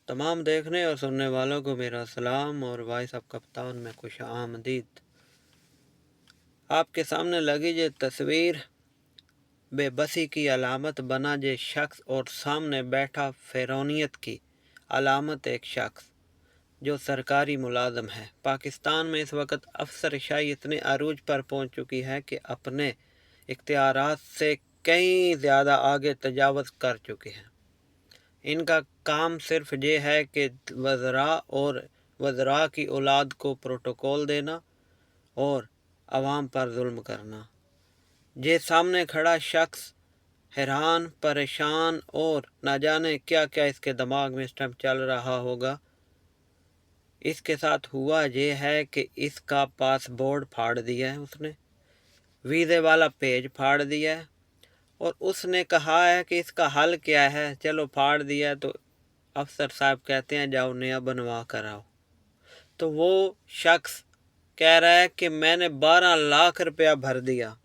तमाम देखने और सुनने वालों को मेरा सलाम और वॉइस ऑफ कप्तान में खुश आमदीद। आपके सामने लगी ये तस्वीर बेबसी की अलामत बना ये शख्स और सामने बैठा फ़िरौनियत की अलामत एक शख्स जो सरकारी मुलाजम है। पाकिस्तान में इस वक्त अफसरशाही इतने अरूज पर पहुंच चुकी है कि अपने इख्तियारात से कई ज़्यादा आगे तजावज़ कर चुके हैं। इनका काम सिर्फ ये है कि वज़रा और वज़रा की औलाद को प्रोटोकॉल देना और आवाम पर जुल्म करना। ये सामने खड़ा शख्स हैरान, परेशान और ना जाने क्या क्या इसके दिमाग में इस टाइम चल रहा होगा। इसके साथ हुआ ये है कि इसका पासपोर्ट फाड़ दिया है, उसने वीज़े वाला पेज फाड़ दिया है और उसने कहा है कि इसका हल क्या है। चलो फाड़ दिया तो अफसर साहब कहते हैं जाओ नया बनवा कर आओ। तो वो शख्स कह रहा है कि मैंने 12 लाख रुपया भर दिया।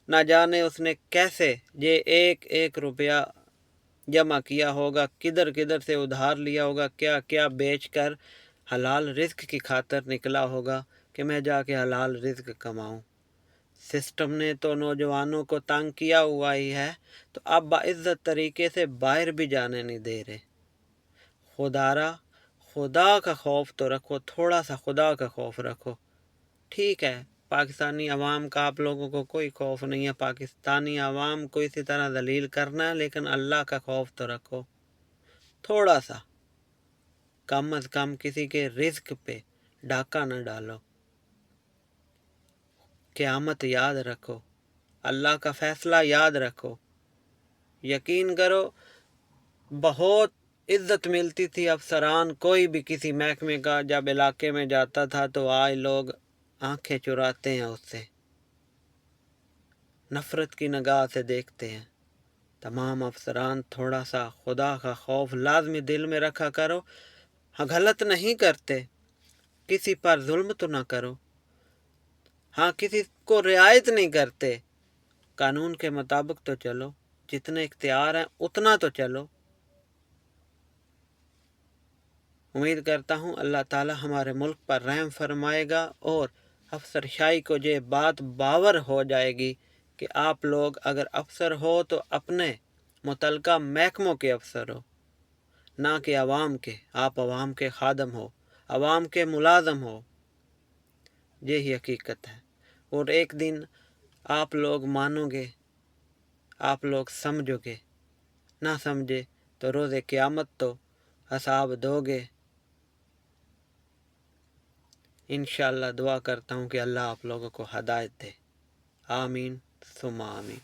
ना जाने उसने कैसे ये एक एक रुपया जमा किया होगा, किधर किधर से उधार लिया होगा, क्या क्या बेच कर हलाल रिस्क की खातर निकला होगा कि मैं जाके हलाल रिस्क कमाऊं। सिस्टम ने तो नौजवानों को तंग किया हुआ ही है, तो अब बाइज्जत तरीके से बाहर भी जाने नहीं दे रहे। खुदारा खुदा का खौफ तो रखो, थोड़ा सा खुदा का खौफ रखो। ठीक है, पाकिस्तानी अवाम का आप लोगों को कोई खौफ नहीं है, पाकिस्तानी अवाम को इसी तरह दलील करना है, लेकिन अल्लाह का खौफ तो रखो थोड़ा सा। कम अज़ कम किसी के रिस्क पे डाका न डालो। क़यामत याद रखो, अल्लाह का फ़ैसला याद रखो। यकीन करो बहुत इज़्ज़त मिलती थी अफसरान, कोई भी किसी महकमे का जब इलाके में जाता था तो आज लोग आंखें चुराते हैं उससे, नफ़रत की निगाह से देखते हैं। तमाम अफसरान थोड़ा सा खुदा का खौफ लाजमी दिल में रखा करो। हाँ, गलत नहीं करते, किसी पर जुल्म तो ना करो। हाँ, किसी को रियायत नहीं करते, कानून के मुताबिक तो चलो, जितने इख्तियार हैं उतना तो चलो। उम्मीद करता हूँ अल्लाह ताला हमारे मुल्क पर रहम फरमाएगा और अफसरशाही को ये बात बावर हो जाएगी कि आप लोग अगर अफसर हो तो अपने मुतलका महकमों के अफसर हो, ना कि अवाम के। आप अवाम के खादम हो, अवाम के मुलाजम हो, यही हकीकत है। और एक दिन आप लोग मानोगे, आप लोग समझोगे, ना समझे तो रोज़े क़यामत तो हिसाब दोगे। इंशाअल्लाह दुआ करता हूँ कि अल्लाह आप लोगों को हदायत दे। आमीन सुम्मा आमीन।